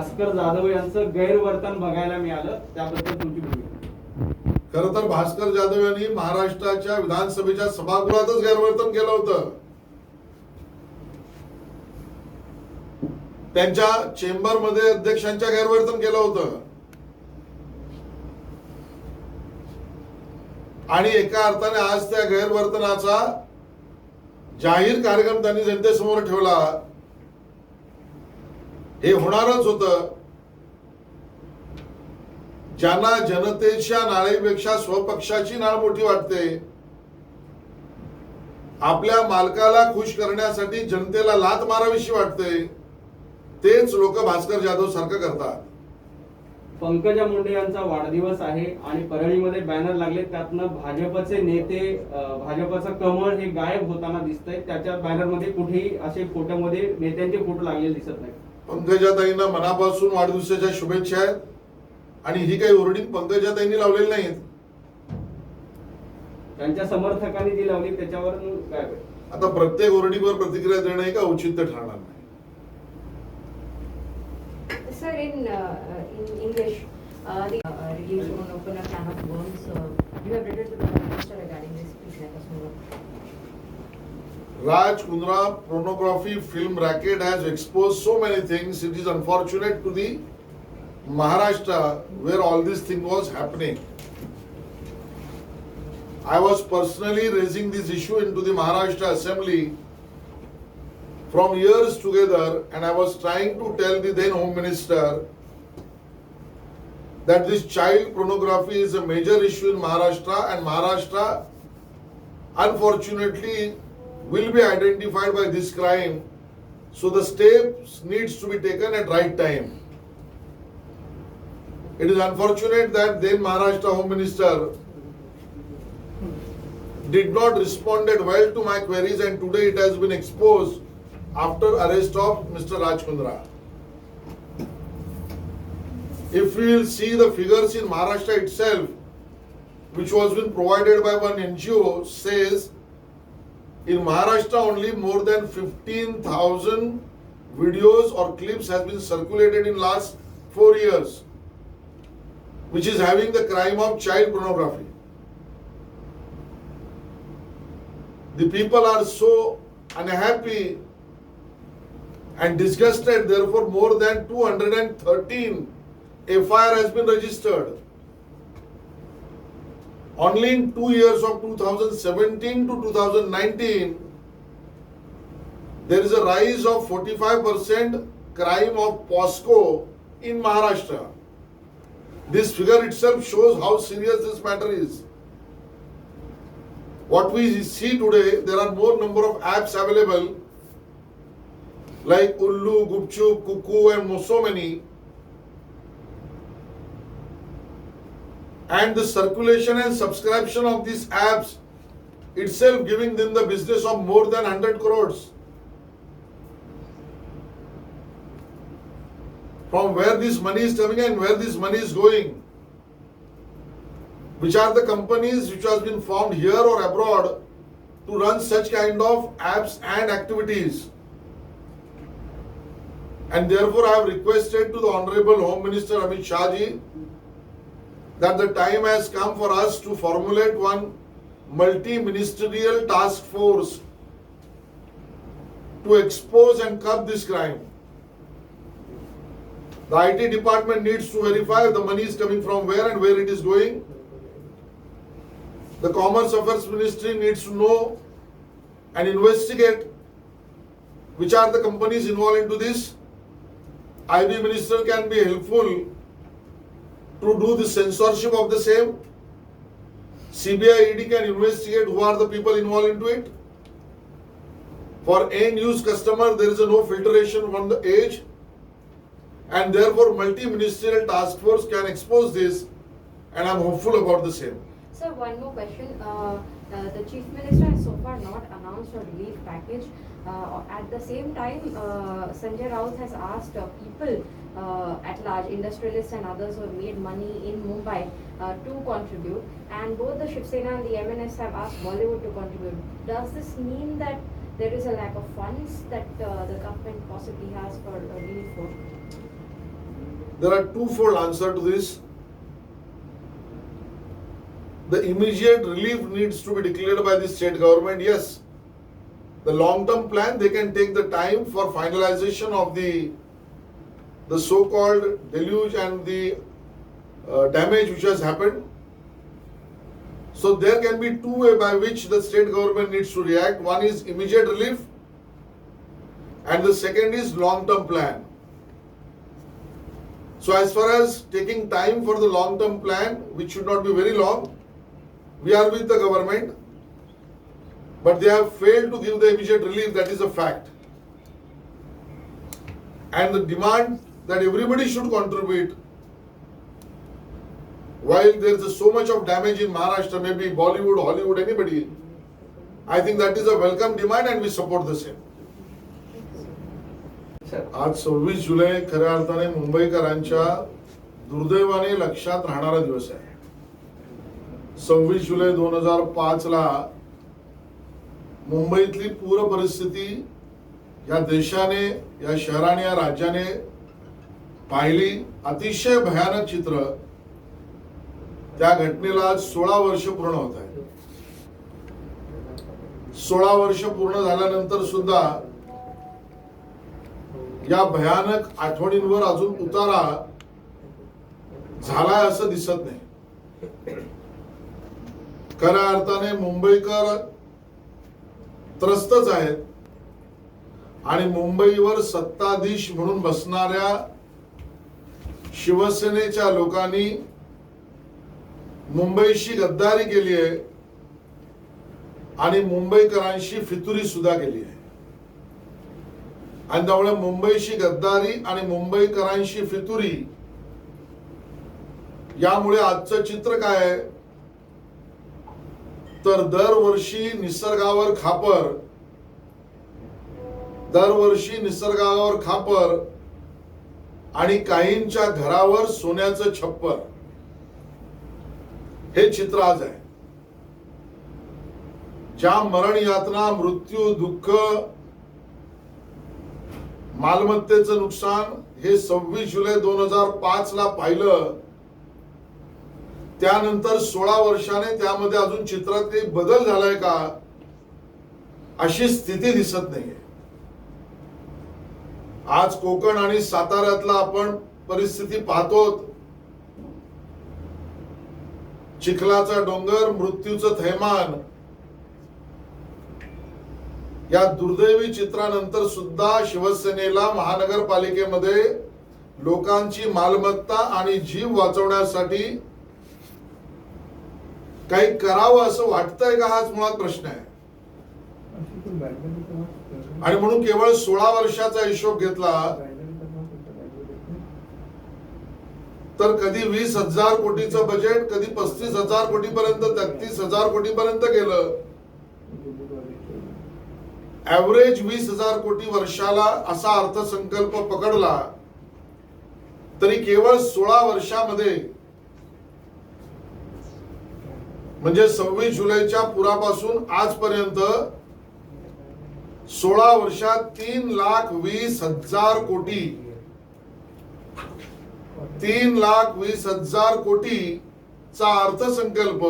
भास्कर जाधव यांचं गैरवर्तन बघायला मिळालं, त्याबद्दल तुमची भूमिका. खरं तर भास्कर जाधव यांनी महाराष्ट्राच्या विधानसभेच्या सभागृहातच गैरवर्तन केलं होतं. त्यांच्या चेंबर मध्ये अध्यक्षांच्या गैरवर्तन केलं होतं आणि एका अर्थाने आज त्या गैरवर्तनाचा जाहीर कार्यक्रम त्यांनी जनतेसमोर ठेवला. हे होणारच होतं. ज्यांना जनतेच्या नाळेपेक्षा स्वपक्षाची नाळ मोठी वाटते, आपल्या मालकाला खुश करण्यासाठी जनतेला लात मारावीशी वाटते, तेच लोक भास्कर जाधव सारखं करतात. पंकजा मुंडे यांचा वाढदिवस आहे आणि परळीमध्ये बॅनर लागले, त्यातनं भाजपचे नेते, भाजपचं कमळ हे गायब होताना दिसतंय. त्याच्या बॅनरमध्ये कुठेही असे फोटोमध्ये नेत्यांचे फोटो लागलेले दिसत नाही. पंकजाताईंना मनापासून वाढदिवसाच्या शुभेच्छा आहेत आणि ही काही ओरडिंग पंकजाताईंनी लावलेली नाहीत. त्यांच्या समर्थकांनी जी लावली त्याच्यावर काय? आता प्रत्येक ओरडीवर प्रतिक्रिया देणं हे का औचित्य ठरणार नाही. Sir, in English, the release on open a can of worms. You have written to the Prime Minister regarding this. Please let us know. Raj Kundra pornography film racket has exposed so many things. It is unfortunate to the Maharashtra where all this thing was happening. I was personally raising this issue into the Maharashtra Assembly from years together, and I was trying to tell the then Home Minister that this child pornography is a major issue in Maharashtra, and Maharashtra unfortunately will be identified by this crime, so the steps needs to be taken at right time. It is unfortunate that then Maharashtra Home Minister did not responded well to my queries, and today it has been exposed after arrest of Mr. Raj Kundra. If we will see the figures in Maharashtra itself, which was been provided by one NGO, says in Maharashtra only more than 15,000 videos or clips has been circulated in last 4 years, which is having the crime of child pornography. The people are so unhappy and disgusted, therefore more than 213 FIR has been registered. Only in 2 years of 2017 to 2019, there is a rise of 45% crime of POSCO in Maharashtra. This figure itself shows how serious this matter is. What we see today, there are more number of apps available like Ullu, Gupchup, Kuku and so many. And the circulation and subscription of these apps itself giving them the business of more than 100 crores. From where this money is coming and where this money is going? Which are the companies which has been formed here or abroad to run such kind of apps and activities? And therefore I have requested to the Honorable Home Minister Amit Shah ji that the time has come for us to formulate one multi-ministerial task force to expose and curb this crime. The IT department needs to verify the money is coming from where and where it is going. The Commerce Affairs Ministry needs to know and investigate which are the companies involved into this. IB Minister can be helpful to do the censorship of the same. CBI ED can investigate who are the people involved into it. For end use customer, there is no filtration from the age, and therefore multi-ministerial task force can expose this, and I am hopeful about the same. Sir, one more question. The Chief Minister has so far not announced a relief package. At the same time, Sanjay Raut has asked people at large, industrialists and others who have made money in Mumbai to contribute, and both the Shiv Sena and the MNS have asked Bollywood to contribute. Does this mean that there is a lack of funds that the government possibly has for relief work? there are twofold answer to this. The immediate relief needs to be declared by the state government. Yes, the long-term plan, they can take the time for finalization of the so-called deluge and the damage which has happened. So there can be two ways by which the state government needs to react. One is immediate relief, and the second is long-term plan. So as far as taking time for the long-term plan, which should not be very long, we are with the government, but they have failed to give the immediate relief. That is a fact. And the demand that everybody should contribute, while there is so much of damage in Maharashtra, maybe Bollywood, Hollywood, anybody, I think that is a welcome demand and we support the same. आज 26 जुलै खऱ्या अर्थाने मुंबईकरांच्या दुर्दैवाने लक्षात राहणारा दिवस आहे. 26 जुलै 2005 ला मुंबईतली पूर परिस्थिती या देशाने, या शहराने, या राज्याने पाहिली. अतिशय भयानक चित्र. त्या घटनेला 16 वर्ष पूर्ण होत आहे. 16 वर्ष पूर्ण झाल्यानंतर सुद्धा या भयानक आठवणींवर अजून उतारा झालाय असं दिसत नाही. खऱ्या अर्थाने मुंबईकर त्रस्तच आहेत आणि मुंबईवर सत्ताधीश म्हणून बसणाऱ्या शिवसेनेच्या लोकांनी मुंबईशी गद्दारी केली आहे आणि मुंबईकरांशी फितुरी सुद्धा केली आहे. आणि त्यामुळे मुंबईशी गद्दारी आणि मुंबईकरांशी फितुरी यामुळे आजचं चित्र काय आहे तर दरवर्षी निसर्गावर खापर आणि काहींच्या घरावर सोन्याचं छप्पर, हे चित्र आज आहे. ज्या मरण यातना, मृत्यू, दुःख, मालमत्तेचं नुकसान हे 26 जुलै 2005 ला पाहिलं, त्यानंतर 16 वर्षाने त्यामध्ये अजून चित्रात काही बदल झालाय का अशी स्थिती दिसत नाहीये. आज कोकण आणि साताऱ्यातला आपण परिस्थिती पाहतो. चिखलाचा डोंगर, मृत्यूचं थैमान, या दुर्दैवी चित्रानंतर सुद्धा शिवसेनेला महानगरपालिकेमध्ये लोकांची मालमत्ता आणि जीव वाचवण्यासाठी काही करावं असं वाटतंय का, हाच मुळात प्रश्न आहे. आणि म्हणून केवळ 16 वर्षाचा हिशोब घेतला तर कधी 20,000 कोटीचं बजेट, कधी 35,000 कोटीपर्यंत, 33,000 कोटीपर्यंत गेलं. ऍव्हरेज 20,000 कोटी वर्षाला असा अर्थसंकल्प पकडला तरी केवळ 16 वर्षामध्ये, म्हणजे 26 जुलैच्या पुरापासून आजपर्यंत 16 वर्षात 3,20,000 कोटी, 3,20,000 कोटीचा अर्थसंकल्प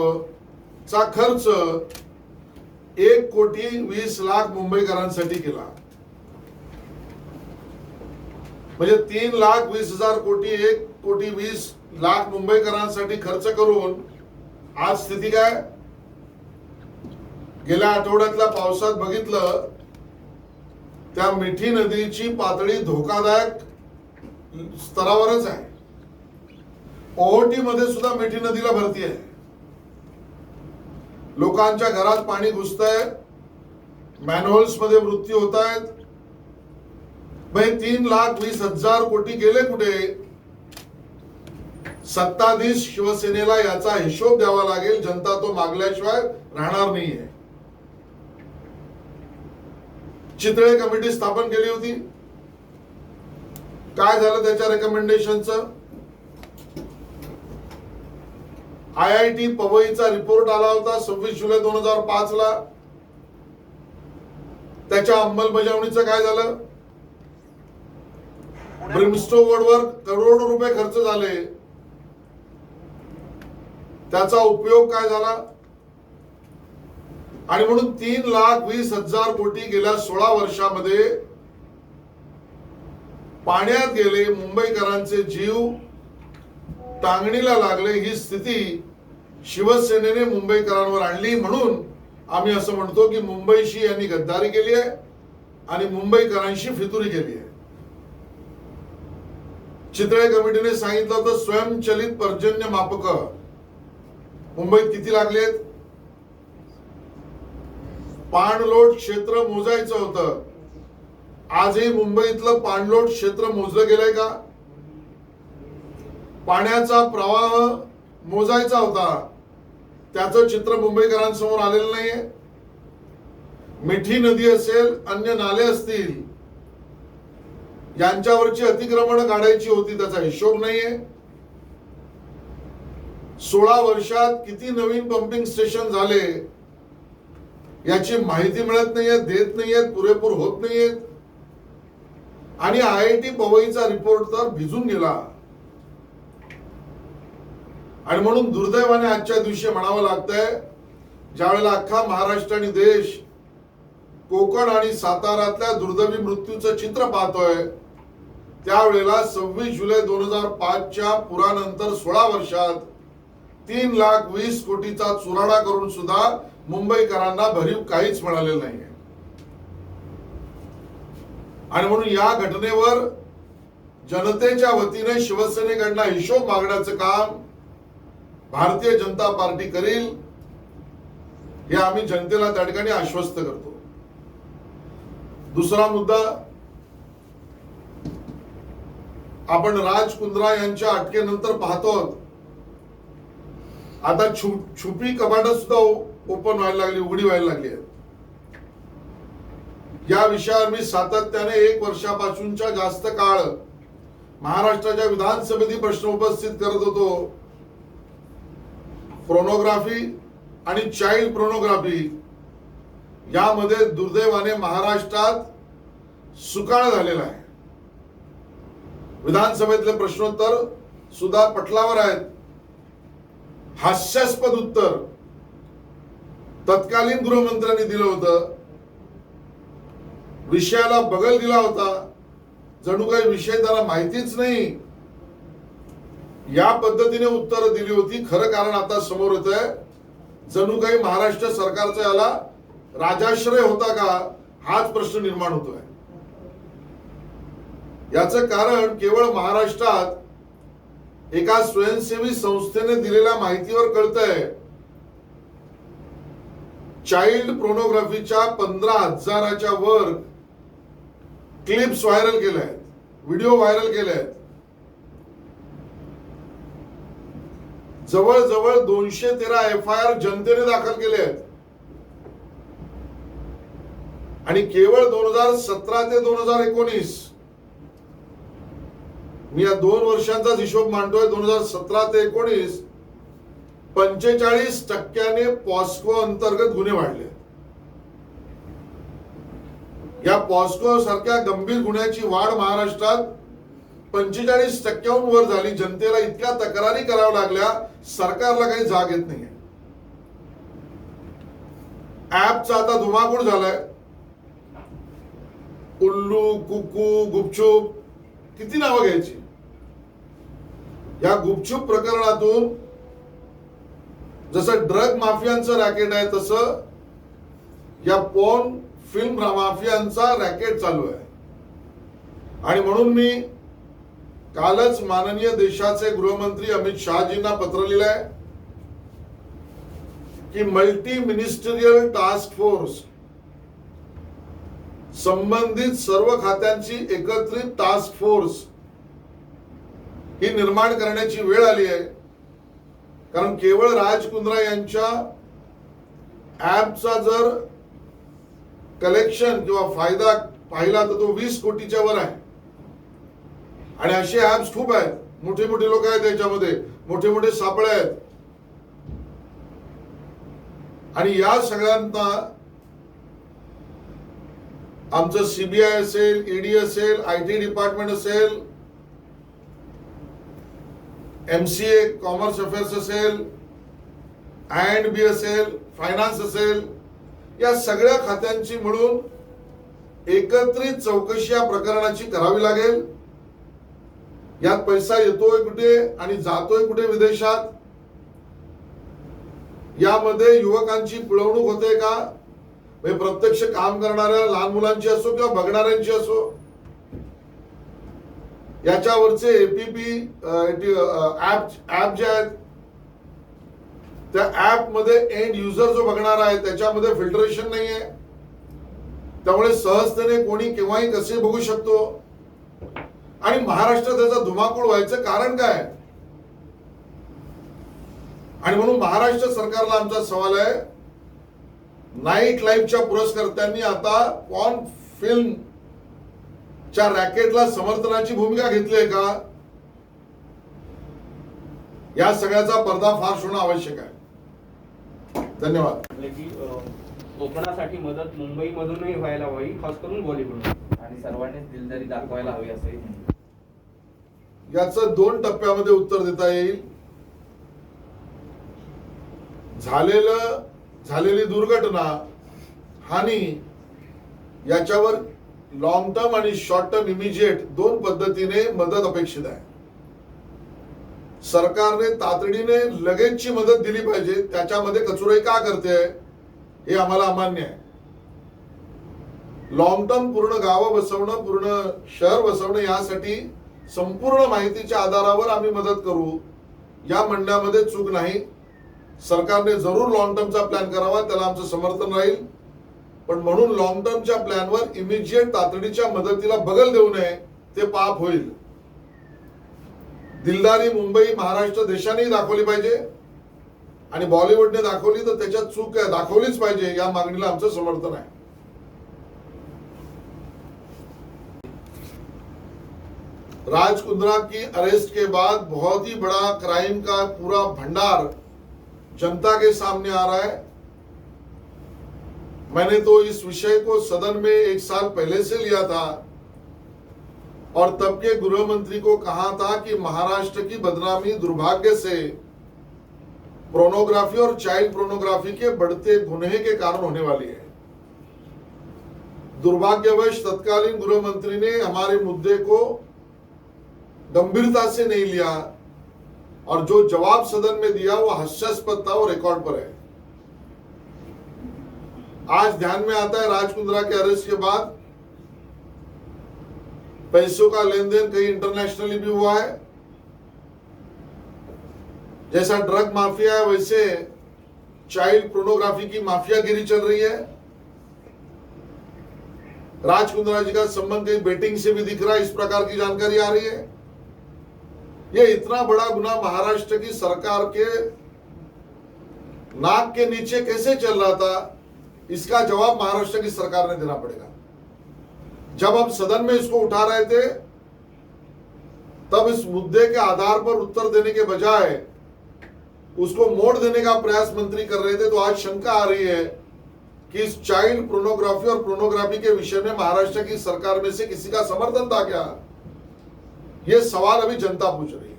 चा खर्च 1,20,00,000 मुंबईकरांसाठी केला. म्हणजे 3,20,000 कोटी, 1,20,00,000 मुंबईकरांसाठी खर्च करून आज स्थिती काय. गेल्या आठवड्यातल्या पावसात बघितलं, त्या मिठी नदीची पातळी धोकादायक स्तरावरच आहे. ओहोटी मध्ये सुद्धा मिठी नदीला भरती आहे. लोकांच्या घरात पाणी घुसतंय, मॅनहोल्स मध्ये मृत्यू होत आहेत. 3,20,000 कोटी गेले कुठे. सत्ताधीश शिवसेनेला याचा हिशोब द्यावा लागेल. जनता तो मागल्याशिवाय राहणार नाहीये. चितळे कमिटी स्थापन केली होती, काय झालं त्याच्या रेकमेंडेशनचं. IIT पवईचा रिपोर्ट आला होता 26 जुलै 2005 ला. त्याच्या अंमलबजावणीचं काय झालं. ब्रिमस्टोनवर करोडो रुपये खर्च झाले, त्याचा उपयोग काय झाला? आणि म्हणून 3,20,000 कोटी गेल्या 16 वर्षामध्ये पाण्यात गेले, मुंबईकरांचे जीव टांगणीला लागले. ही स्थिती शिवसेनेने मुंबईकरांवर आणली. म्हणून आम्ही असं म्हणतो की मुंबईशी यांनी गद्दारी केली आहे आणि मुंबईकरांशी फितुरी केली आहे. चितळे कमिटीने सांगितलं होतं स्वयंचलित पर्जन्य मापक मुंबईत किती लागलेत? पाणलोट क्षेत्र मोजायचं होतं. आजही मुंबईतलं पाणलोट क्षेत्र मोजलं गेलंय का? पाण्याचा प्रवाह मोजायचा होता, त्याचं चित्र मुंबईकरांसमोर आलेलं नाहीये. मिठी नदी असेल, अन्य नाले असतील, यांच्यावरची अतिक्रमण काढायची होती, त्याचा हिशोब नाहीये. 16 वर्षात किती नवीन पंपिंग स्टेशन झाले याची माहिती मिळत नाहीये, देत नाहीयेत, पुरेपूर होत नाहीयेत. आणि IIT पवईचा रिपोर्ट तर भिजून गेला. आणि म्हणून दुर्दैवाने आजच्या दिवशी म्हणावं लागतंय, ज्यावेळेला अख्खा महाराष्ट्र आणि देश कोकण आणि सातारातल्या दुर्दैवी मृत्यूचं चित्र पाहतोय, त्यावेळेला 26 जुलै 2005च्या पुरानंतर 16 वर्षात 3,20,000 कोटीचा चुराडा करून सुद्धा मुंबईकरांना भरीव काहीच मिळालेलं नाहीये. आणि म्हणून या घटनेवर जनतेच्या वतीने शिवसेनेकडनं हिशोब मागण्याचं काम भारतीय जनता पार्टी करील, हे आम्ही जनतेला त्या ठिकाणी आश्वस्त करतो. दुसरा मुद्दा, आपण राज कुंद्रा यांच्या अटकेनंतर पाहतो आता छुपी कपाट सुद्धा ओपन व्हायला लागली, उघडी व्हायला लागली आहे. या विषयावर मी सातत्याने 1 वर्षापासूनच्या जास्त काळ महाराष्ट्राच्या विधानसभेत प्रश्न उपस्थित करत होतो. पोर्नोग्राफी आणि चाइल्ड पोर्नोग्राफी यामध्ये दुर्दैवाने महाराष्ट्रात सुकाळ झालेला आहे. विधानसभेतले प्रश्नोत्तर सुद्धा पटलावर आहेत. हास्यास्पद उत्तर तत्कालीन गृहमंत्र्यांनी दिलं होतं. विषयाला बगल दिला होता, जणू काही विषय त्यांना माहितीच नाही, या पद्धतीने उत्तर दिली होती. खरं कारण आता समोर येतंय, जणू काही महाराष्ट्र सरकारचा याला राजाश्रय होता का, हाच प्रश्न निर्माण होतोय. याचं कारण केवळ महाराष्ट्रात एका स्वयंसेवी संस्थेने दिलेल्या माहितीवर कळतंय. चाइल्ड पोर्नोग्राफीच्या 15,000च्या वर क्लिप्स व्हायरल केल्या आहेत, व्हिडिओ व्हायरल केले आहेत. जवळजवळ 213 FIR जनतेने दाखल केले आहेत. आणि केवळ 2017 ते 2019, मी या 2 वर्षांचाच हिशोब मांडतोय, 2017 ते 2019 45% पॉस्को अंतर्गत गुन्हे वाढले. या पॉस्को सारख्या गंभीर गुन्ह्याची वाढ महाराष्ट्रात 45%हून वर झाली. जनतेला इतक्या तक्रारी कराव्या लागल्या, सरकारला काही जाग येत नाहीये. ऍपचा आता धुमाकूळ झालाय. उल्लू, कुकू, गुपचूप, किती नावं घ्यायची. या गुपचूप प्रकरणातून जसं ड्रग माफियांचं रॅकेट आहे, तसं या पॉर्न फिल्म माफियांचा रॅकेट चालू आहे. आणि म्हणून मी कालच माननीय देशाचे गृहमंत्री अमित शहाजींना पत्र लिहिलंय की मल्टी मिनिस्टरियल टास्क फोर्स, संबंधित सर्व खात्यांची एकत्रित टास्क फोर्स ही निर्माण करण्याची वेळ आली आहे. कारण केवळ राज कुंद्रा यांच्या ऍपचा जर कलेक्शन किंवा फायदा पाहिला तर तो 20 कोटीच्या वर आहे. आणि असे ऍप्स खूप आहेत, मोठे मोठे लोक आहेत त्याच्यामध्ये, मोठे मोठे सापळे आहेत. आणि या सगळ्यांना आमचं CBI असेल, ED असेल, IT डिपार्टमेंट असेल, MCA कॉमर्स अफेअर्स असेल, I&B असेल, फायनान्स असेल, या सगळ्या खात्यांची मिळून एकत्रित चौकशी या प्रकरणाची करावी लागेल. यात पैसा येतोय कुठे आणि जातोय कुठे विदेशात, यामध्ये युवकांची पिळवणूक होते का, म्हणजे प्रत्यक्ष काम करणाऱ्या लहान मुलांची असो किंवा बघणाऱ्यांची असो, याच्यावरचे एपीपी ऍप जे आहेत त्या ऍप मध्ये एंड युजर जो बघणार आहे त्याच्यामध्ये फिल्टरेशन नाहीये, त्यामुळे सहजतेने कोणी केव्हाही कसे बघू शकतो. आणि महाराष्ट्रात त्याचा धुमाकूळ व्हायचं कारण काय, आणि म्हणून महाराष्ट्र सरकारला आमचा सवाल आहे, नाईट लाईफच्या पुरस्कर्त्यांनी आता पॉर्न फिल्म च्या रॅकेटला समर्थनाची भूमिका घेतली आहे का, या सगळ्याचा पर्दाफाश होणं आवश्यक आहे. धन्यवाद. म्हणजे की कोकणासाठी मदत मुंबईमधूनही व्हायला हवी, खास करून बॉलिवूड, आणि सर्वांनीच दिलदारी दाखवायला हवी असं. याचं 2 टप्प्यामध्ये उत्तर देता येईल. झालेली दुर्घटना, हानी, याच्यावर लॉंग टर्म आणि शॉर्ट टर्म इमिजिएट 2 पद्धतीने मदत अपेक्षित आहे. सरकारने तातडीने लगेचची मदत दिली पाहिजे, त्याच्यामध्ये कचुराई का करते हे आम्हाला अमान्य आहे. लॉंग टर्म पूर्ण गावं बसवणं, पूर्ण शहर बसवणं, यासाठी संपूर्ण माहितीच्या आधारावर आम्ही मदत करू, या म्हणण्यामध्ये चूक नाही. सरकारने जरूर लॉंग टर्मचा प्लॅन करावा, त्याला आमचं समर्थन राहील. पण म्हणून लॉंग टर्मच्या प्लॅनवर इमिजिएट तातडीच्या मदतीला बगल देऊ नये, ते पाप होईल. दिलदारी मुंबई, महाराष्ट्र देशानेही दाखवली पाहिजे, आणि बॉलिवूडने दाखवली तर त्याच्यात चूक आहे, दाखवलीच पाहिजे. या मागणीला आमचं समर्थन आहे. राज कुंद्रा की अरेस्ट के बाद बहुत ही बड़ा क्राइम का पूरा भंडार जनता के सामने आ रहा है. मैंने तो इस विषय को सदन में 1 साल पहले से लिया था और तब के गृह मंत्री को कहा था कि महाराष्ट्र की बदनामी दुर्भाग्य से पोर्नोग्राफी और चाइल्ड पोर्नोग्राफी के बढ़ते गुनहे के कारण होने वाली है. दुर्भाग्यवश तत्कालीन गृह मंत्री ने हमारे मुद्दे को गंभीरता से नहीं लिया, और जो जवाब सदन में दिया वो हास्यास्पद था, वो रिकॉर्ड पर है. आज ध्यान में आता है, राज कुंद्रा के अरेस्ट के बाद पैसों का लेन देन कहीं इंटरनेशनली भी हुआ है. जैसा ड्रग माफिया है वैसे चाइल्ड पोर्नोग्राफी की माफियागिरी चल रही है. राज कुंद्रा जी का संबंध कहीं बेटिंग से भी दिख रहा है, इस प्रकार की जानकारी आ रही है. ये इतना बड़ा गुना महाराष्ट्र की सरकार के नाक के नीचे कैसे चल रहा था, इसका जवाब महाराष्ट्र की सरकार ने देना पड़ेगा. जब हम सदन में इसको उठा रहे थे, तब इस मुद्दे के आधार पर उत्तर देने के बजाय उसको मोड़ देने का प्रयास मंत्री कर रहे थे. तो आज शंका आ रही है कि इस चाइल्ड पोर्नोग्राफी और पोर्नोग्राफी के विषय में महाराष्ट्र की सरकार में से किसी का समर्थन था क्या, ये सवाल अभी जनता पूछ रही है.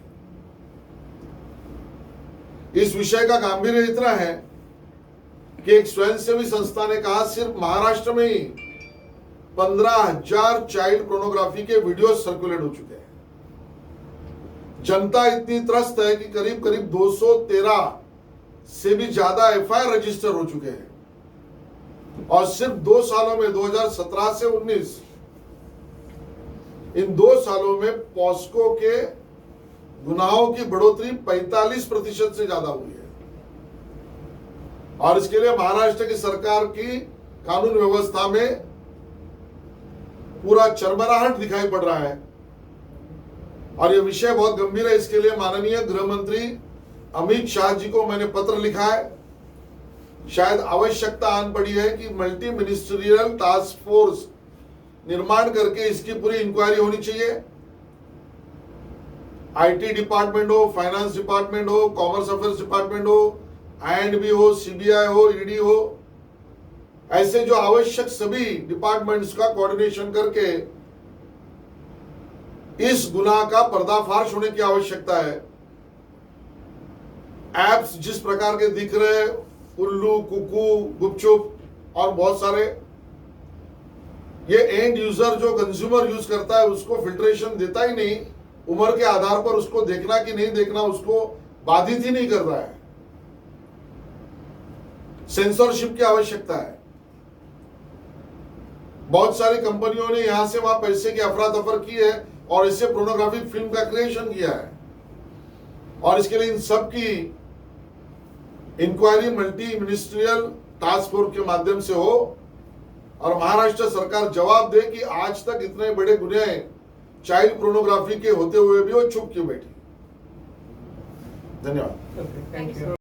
इस विषय का गांभीर्य इतना है कि एक स्वयंसेवी संस्था ने कहा सिर्फ महाराष्ट्र में ही 15,000 चाइल्ड पोर्नोग्राफी के वीडियो सर्कुलेट हो चुके हैं. जनता इतनी त्रस्त है कि करीब करीब 213 से भी ज्यादा एफआईआर रजिस्टर हो चुके हैं, और सिर्फ 2 सालों में 2017 से 19 इन 2 सालों में पॉस्को के गुनाहों की बढ़ोतरी 45% से ज्यादा हुई है. और इसके लिए महाराष्ट्र की सरकार की कानून व्यवस्था में पूरा चरमराहट दिखाई पड़ रहा है, और ये विषय बहुत गंभीर है. इसके लिए माननीय गृह मंत्री अमित शाह जी को मैंने पत्र लिखा है. शायद आवश्यकता आन पड़ी है कि मल्टी मिनिस्ट्रियल टास्क फोर्स निर्माण करके इसकी पूरी इंक्वायरी होनी चाहिए. आईटी डिपार्टमेंट हो, फाइनेंस डिपार्टमेंट हो, कॉमर्स अफेयर्स डिपार्टमेंट हो, I&B हो, सीबीआई हो, ईडी हो, ऐसे जो आवश्यक सभी डिपार्टमेंट्स का कोऑर्डिनेशन करके इस गुनाह का पर्दाफाश होने की आवश्यकता है. एप्स जिस प्रकार के दिख रहे हैं, उल्लू, कुकू, गुपचुप और बहुत सारे, ये एंड यूजर जो कंज्यूमर यूज करता है उसको फिल्ट्रेशन देता ही नहीं, उम्र के आधार पर उसको देखना कि नहीं देखना उसको बाधित ही नहीं कर रहा है। सेंसरशिप की आवश्यकता है। बहुत सारी कंपनियों ने यहां से वहां पैसे की अफरा तफर की है और इससे पोर्नोग्राफिक फिल्म का क्रिएशन किया है, और इसके लिए इन सब की inquiry multi ministerial task force के माध्यम से हो और महाराष्ट्र सरकार जवाब दे कि आज तक इतने बड़े गुने चाइल्ड पोर्नोग्राफी के होते हुए भी वो चुप क्यों बैठी। धन्यवाद। Thank you.